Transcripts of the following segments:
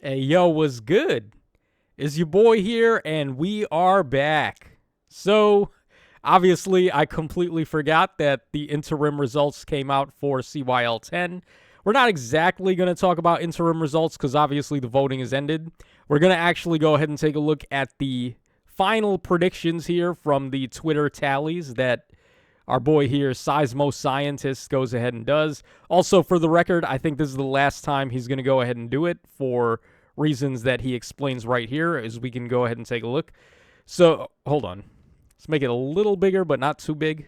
Hey, yo, what's good? It's your boy here, and we are back. So, obviously, I completely forgot that the interim results came out for CYL10. We're not exactly going to talk about interim results because obviously the voting has ended. We're going to actually go ahead and take a look at the final predictions here from the Twitter tallies that our boy here, Seismo Scientist, goes ahead and does. Also, for the record, I think this is the last time he's going to go ahead and do it for reasons that he explains right here, as we can go ahead and take a look. So, hold on. Let's make it a little bigger, but not too big.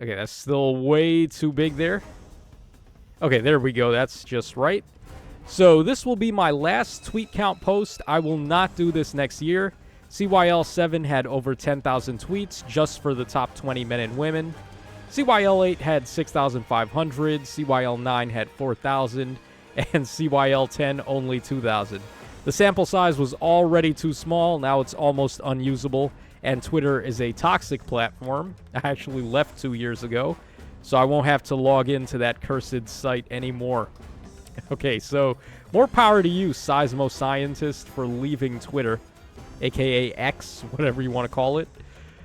Okay, that's still way too big there. Okay, there we go. That's just right. So, this will be my last tweet count post. I will not do this next year. CYL7 had over 10,000 tweets just for the top 20 men and women. CYL8 had 6,500, CYL9 had 4,000, and CYL10 only 2,000. The sample size was already too small, now it's almost unusable, and Twitter is a toxic platform. I actually left 2 years ago, so I won't have to log into that cursed site anymore. Okay, so more power to you, Seismo Scientist, for leaving Twitter, aka X, whatever you want to call it.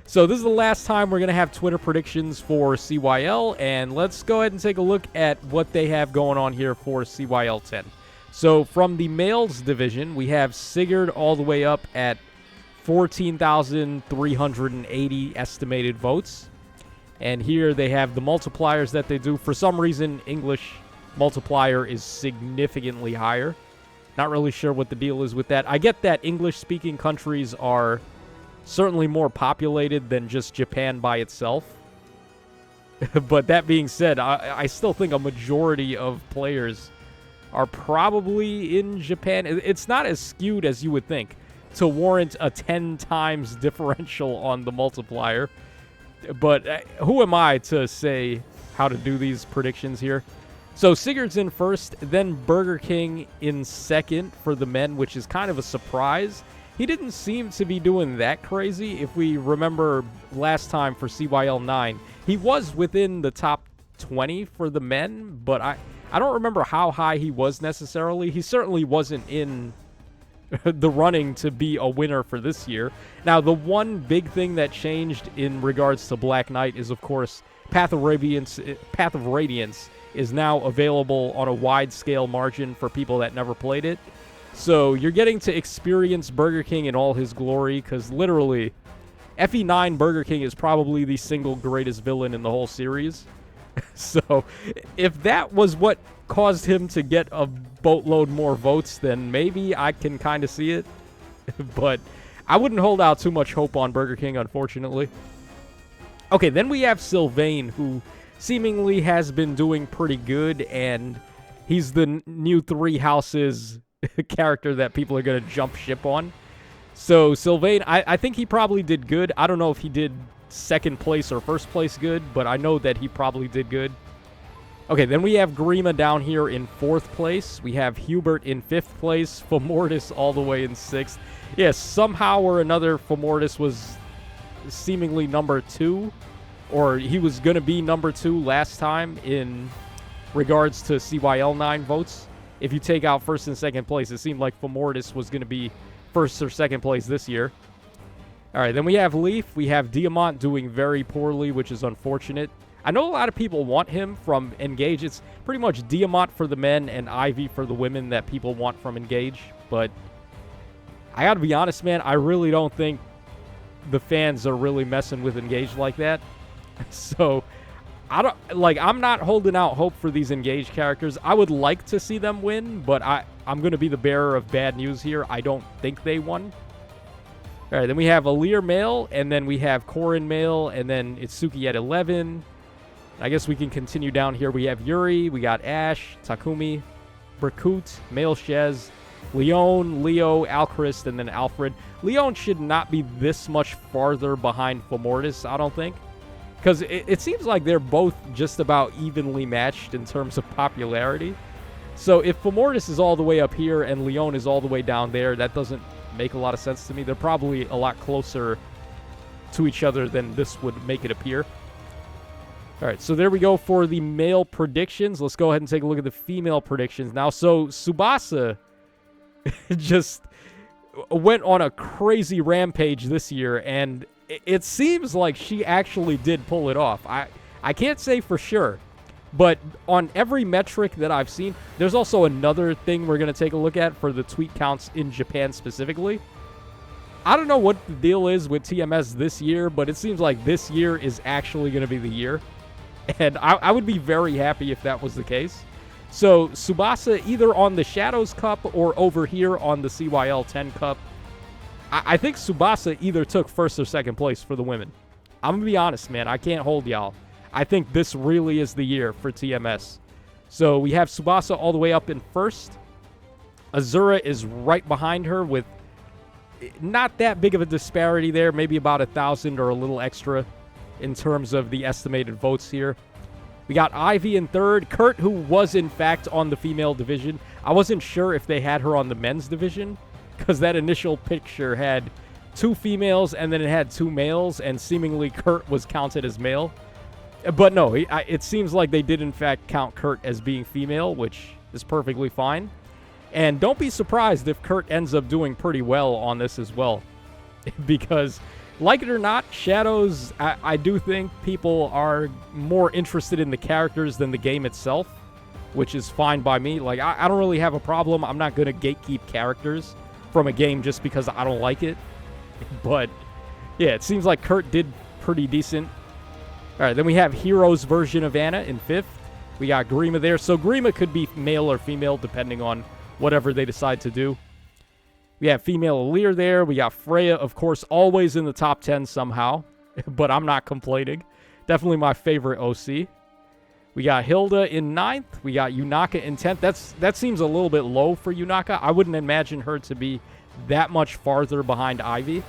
So this is the last time we're going to have Twitter predictions for CYL, and let's go ahead and take a look at what they have going on here for CYL10. So from the males division, we have Sigurd all the way up at 14,380 estimated votes. And here they have the multipliers that they do. For some reason, English multiplier is significantly higher. Not really sure what the deal is with that. I get that English-speaking countries are certainly more populated than just Japan by itself. But that being said, I still think a majority of players are probably in Japan. It's not as skewed as you would think to warrant a 10 times differential on the multiplier. But who am I to say how to do these predictions here? So Sigurd's in first, then Burger King in second for the men, which is kind of a surprise. He didn't seem to be doing that crazy. If we remember last time for CYL9, he was within the top 20 for the men, but I don't remember how high he was necessarily. He certainly wasn't in the running to be a winner for this year. Now, the one big thing that changed in regards to Black Knight is, of course, Path of Radiance is now available on a wide-scale margin for people that never played it. So you're getting to experience Burger King in all his glory, because literally, FE9 Burger King is probably the single greatest villain in the whole series. So if that was what caused him to get a boatload more votes, then maybe I can kind of see it. But I wouldn't hold out too much hope on Burger King, unfortunately. Okay, then we have Sylvain, who seemingly has been doing pretty good, and he's the new Three Houses character that people are going to jump ship on. So Sylvain, I think he probably did good. I don't know if he did second place or first place good, but I know that he probably did good. Okay, then we have Grima down here in fourth place. We have Hubert in fifth place. Fomortis all the way in sixth. Yes, somehow or another, Fomortis was seemingly number 2, or he was going to be number 2 last time in regards to CYL9 votes. If you take out first and second place, it seemed like Fomortis was going to be first or second place this year. All right, then we have Leaf. We have Diamant doing very poorly, which is unfortunate. I know a lot of people want him from Engage. It's pretty much Diamant for the men and Ivy for the women that people want from Engage. But I got to be honest, man, I really don't think the fans are really messing with Engage like that. So I'm not holding out hope for these Engaged characters. I would like to see them win, but I'm going to be the bearer of bad news here. I don't think they won. All right, then we have Alir male, and then we have Korin male, and then Itsuki at 11. I guess we can continue down here. We have Yuri, we got Ash, Takumi, Berkut, male Shez, Leon, Leo, Alchrist, and then Alfred. Leon should not be this much farther behind Fomortis, I don't think. Because it seems like they're both just about evenly matched in terms of popularity. So if Fomortis is all the way up here and Leon is all the way down there, that doesn't make a lot of sense to me. They're probably a lot closer to each other than this would make it appear. All right, so there we go for the male predictions. Let's go ahead and take a look at the female predictions now. So Tsubasa just went on a crazy rampage this year, and it seems like she actually did pull it off. I can't say for sure, but on every metric that I've seen, there's also another thing we're going to take a look at for the tweet counts in Japan specifically. I don't know what the deal is with TMS this year, but it seems like this year is actually going to be the year. And I would be very happy if that was the case. So Tsubasa either on the Shadows Cup or over here on the CYL10 Cup. I think Tsubasa either took first or second place for the women. I'm going to be honest, man. I can't hold y'all. I think this really is the year for TMS. So we have Tsubasa all the way up in first. Azura is right behind her with not that big of a disparity there. Maybe about 1,000 or a little extra in terms of the estimated votes here. We got Ivy in third. Kurt, who was in fact on the female division. I wasn't sure if they had her on the men's division because that initial picture had 2 females and then it had 2 males, and seemingly Kurt was counted as male. But no, it seems like they did in fact count Kurt as being female, which is perfectly fine. And don't be surprised if Kurt ends up doing pretty well on this as well. Because, like it or not, Shadows, I do think people are more interested in the characters than the game itself, which is fine by me. Like, I don't really have a problem. I'm not going to gatekeep characters from a game just because I don't like it. But, yeah, it seems like Kurt did pretty decent. All right, then we have Hero's version of Anna in 5th. We got Grima there. So Grima could be male or female depending on whatever they decide to do. We have female Alear there. We got Freya, of course, always in the top 10 somehow. But I'm not complaining. Definitely my favorite OC. We got Hilda in 9th. We got Yunaka in 10th. That seems a little bit low for Yunaka. I wouldn't imagine her to be that much farther behind Ivy.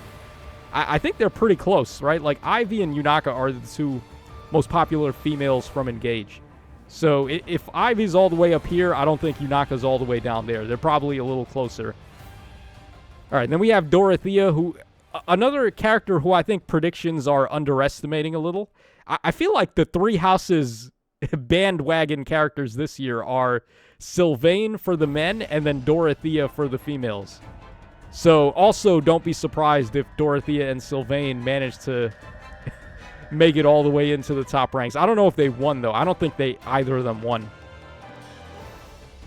I think they're pretty close, right? Like, Ivy and Yunaka are the 2 most popular females from Engage. So if Ivy's all the way up here, I don't think Yunaka's all the way down there. They're probably a little closer. All right, then we have Dorothea, who another character who I think predictions are underestimating a little. I feel like the 3 houses bandwagon characters this year are Sylvain for the men and then Dorothea for the females. So also don't be surprised if Dorothea and Sylvain manage to make it all the way into the top ranks. I don't know if they won, though. I don't think either of them won. All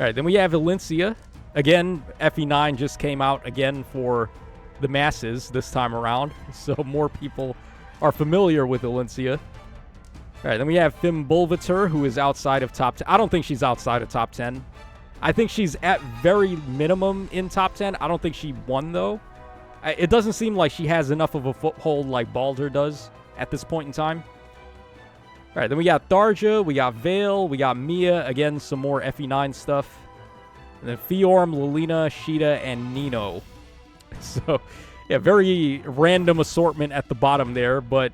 right, then we have Valencia. Again, FE9 just came out again for the masses this time around, so more people are familiar with Valencia. All right, then we have Fimbulvator, who is outside of top 10. I don't think she's outside of top 10. I think she's at very minimum in top 10. I don't think she won, though. It doesn't seem like she has enough of a foothold like Baldur does at this point in time. All right, then we got Tharja, we got Vale, we got Mia. Again, some more FE9 stuff. And then Fiorm, Lilina, Sheeta, and Nino. So, yeah, very random assortment at the bottom there. But,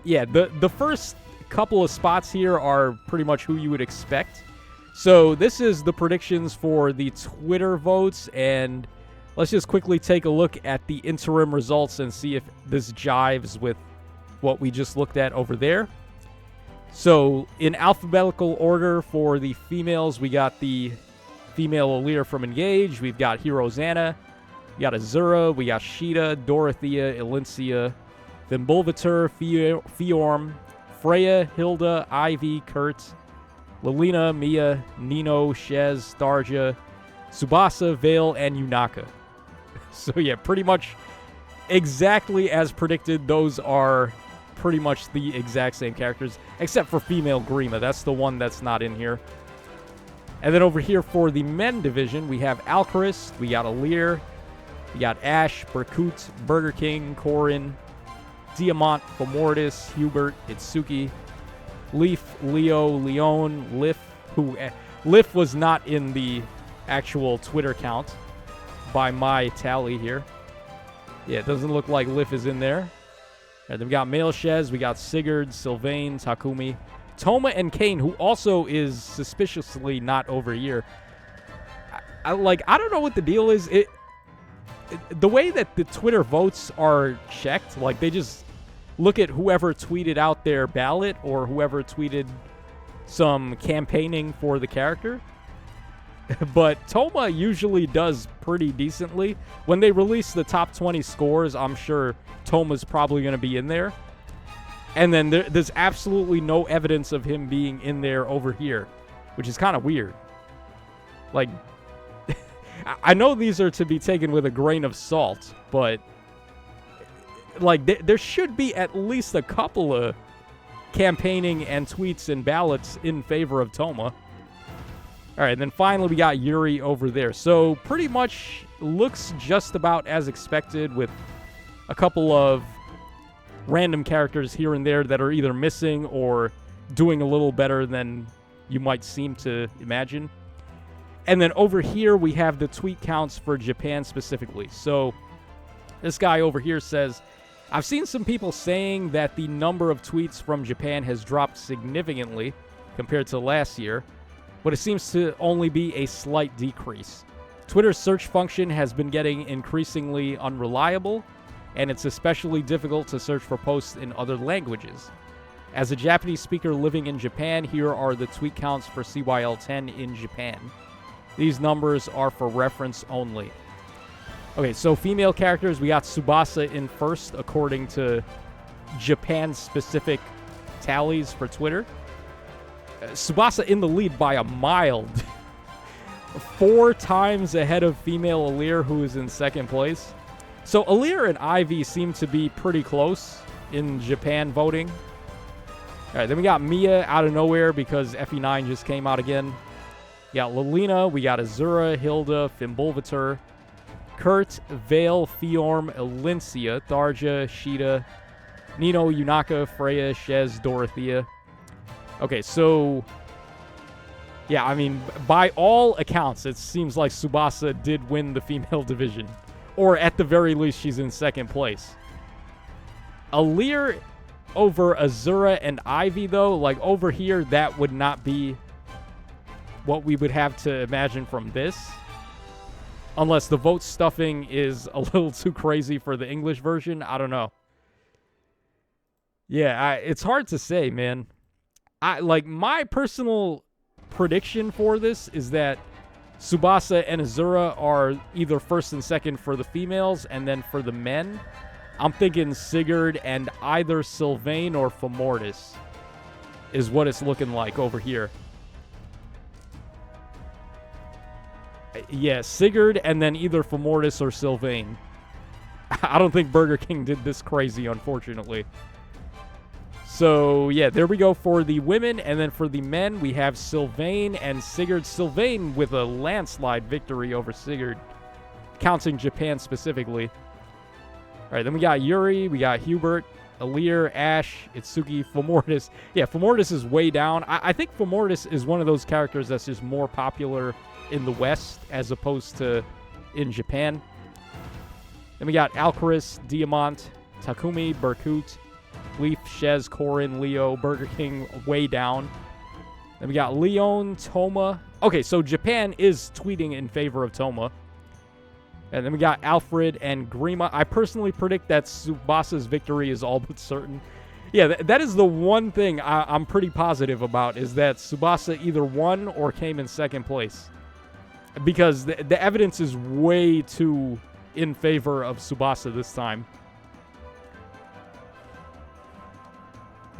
yeah, the first couple of spots here are pretty much who you would expect. So, this is the predictions for the Twitter votes. And let's just quickly take a look at the interim results and see if this jives with what we just looked at over there. So, in alphabetical order for the females, we got the female Alear from Engage. We've got Hero Xana. We got Azura. We got Sheeta, Dorothea, Elincia, Fimbulvator, Fiorm, Freya, Hilda, Ivy, Kurt, Lilina, Mia, Nino, Shez, Tharja, Tsubasa, Vale, and Yunaka. So, yeah, pretty much exactly as predicted. Those are pretty much the exact same characters, except for female Grima. That's the one that's not in here. And then over here for the men division, we have Alcarist, we got Alear, we got Ash, Berkut, Burger King, Korin, Diamant, Fomortis, Hubert, Itsuki, Leaf, Leo, Leon, Lif, who Lif was not in the actual Twitter count by my tally here. Yeah, it doesn't look like Lif is in there. And then we got Male Shez, we got Sigurd, Sylvain, Takumi, Toma, and Kane, who also is suspiciously not over here. I don't know what the deal is. The way that the Twitter votes are checked, like they just look at whoever tweeted out their ballot or whoever tweeted some campaigning for the character. But Toma usually does pretty decently. When they release the top 20 scores, I'm sure Toma's probably going to be in there. And then there's absolutely no evidence of him being in there over here, which is kind of weird. Like, I know these are to be taken with a grain of salt, but like there should be at least a couple of campaigning and tweets and ballots in favor of Toma. All right, and then finally we got Yuri over there. So pretty much looks just about as expected, with a couple of random characters here and there that are either missing or doing a little better than you might seem to imagine. And then over here we have the tweet counts for Japan specifically. So this guy over here says, I've seen some people saying that the number of tweets from Japan has dropped significantly compared to last year, but it seems to only be a slight decrease. Twitter's search function has been getting increasingly unreliable, and it's especially difficult to search for posts in other languages. As a Japanese speaker living in Japan, here are the tweet counts for CYL10 in Japan. These numbers are for reference only. Okay, so female characters, we got Tsubasa in first according to Japan-specific tallies for Twitter. Tsubasa in the lead by a mile. 4 times ahead of female Alir, who is in second place. So Alir and Ivy seem to be pretty close in Japan voting. All right, then we got Mia out of nowhere because FE9 just came out again. We got Lilina, we got Azura, Hilda, Fimbulvator, Kurt, Vale, Fiorm, Elincia, Tharja, Sheeta, Nino, Yunaka, Freya, Shez, Dorothea. Okay, so yeah, I mean, by all accounts, it seems like Tsubasa did win the female division. Or at the very least, she's in second place. Alir over Azura and Ivy, though, like over here, that would not be what we would have to imagine from this. Unless the vote stuffing is a little too crazy for the English version. I don't know. Yeah, it's hard to say, man. My personal prediction for this is that Tsubasa and Azura are either first and second for the females, and then for the men, I'm thinking Sigurd and either Sylvain or Fomortis is what it's looking like over here. Yeah, Sigurd and then either Fomortis or Sylvain. I don't think Burger King did this crazy, unfortunately. So, yeah, there we go for the women. And then for the men, we have Sylvain and Sigurd. Sylvain with a landslide victory over Sigurd, counting Japan specifically. All right, then we got Yuri, we got Hubert, Alir, Ash, Itsuki, Fomortis. Yeah, Fomortis is way down. I think Fomortis is one of those characters that's just more popular in the West as opposed to in Japan. Then we got Alcaris, Diamant, Takumi, Berkut, Leaf, Shez, Korin, Leo, Burger King way down. Then we got Leon, Toma. Okay, so Japan is tweeting in favor of Toma. And then we got Alfred and Grima. I personally predict that Tsubasa's victory is all but certain. Yeah, that is the one thing I'm pretty positive about, is that Tsubasa either won or came in second place. Because the evidence is way too in favor of Tsubasa this time.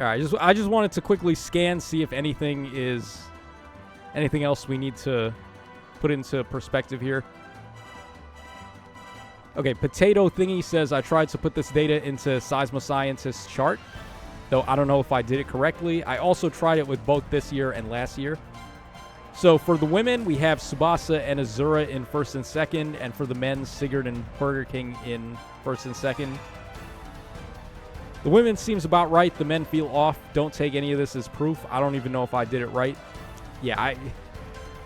All right, I just wanted to quickly scan, see if anything else we need to put into perspective here. Okay, Potato Thingy says, I tried to put this data into Seismoscientist's chart, though I don't know if I did it correctly. I also tried it with both this year and last year. So for the women, we have Tsubasa and Azura in first and second, and for the men, Sigurd and Burger King in first and second. The women seems about right. The men feel off. Don't take any of this as proof. I don't even know if I did it right. Yeah,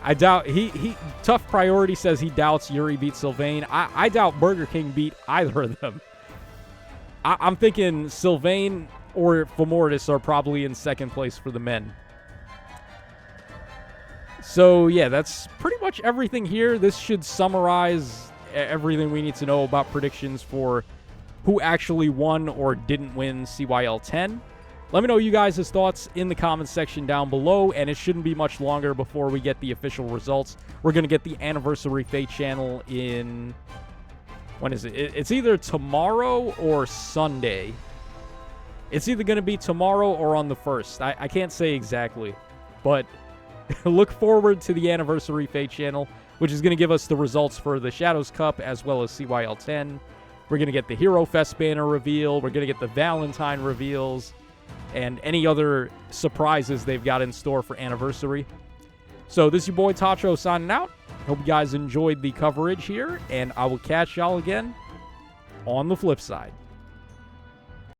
I doubt he Tough Priority says he doubts Yuri beat Sylvain. I doubt Burger King beat either of them. I'm thinking Sylvain or Fomortis are probably in second place for the men. So yeah, that's pretty much everything here. This should summarize everything we need to know about predictions for who actually won or didn't win CYL10. Let me know you guys' thoughts in the comments section down below, and it shouldn't be much longer before we get the official results. We're going to get the Anniversary Fate channel in... When is it? It's either tomorrow or Sunday. It's either going to be tomorrow or on the 1st. I can't say exactly, but look forward to the Anniversary Fate channel, which is going to give us the results for the Shadows Cup as well as CYL10. We're going to get the Hero Fest banner reveal. We're going to get the Valentine reveals and any other surprises they've got in store for Anniversary. So this is your boy Tacho signing out. Hope you guys enjoyed the coverage here, and I will catch y'all again on the flip side.